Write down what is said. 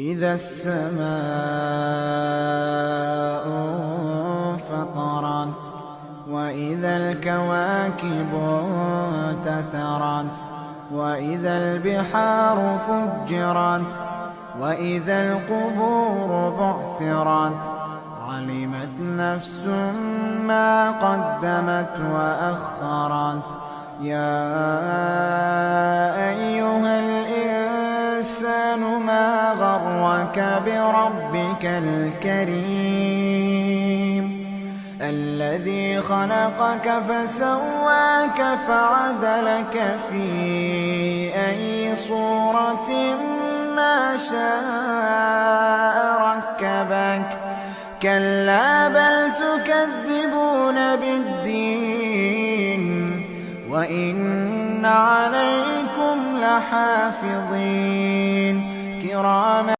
إذا السماء انفطرت وإذا الكواكب انتثرت وإذا البحار فجرت وإذا القبور بعثرت علمت نفس ما قدمت وأخرت. يا أيها الإنسان ما غرك بربك الكريم الذي خلقك فسواك فعدلك في أي صورة ما شاء ركبك. كلا بل تكذبون بالدين وإن عليكم لحافظين كراما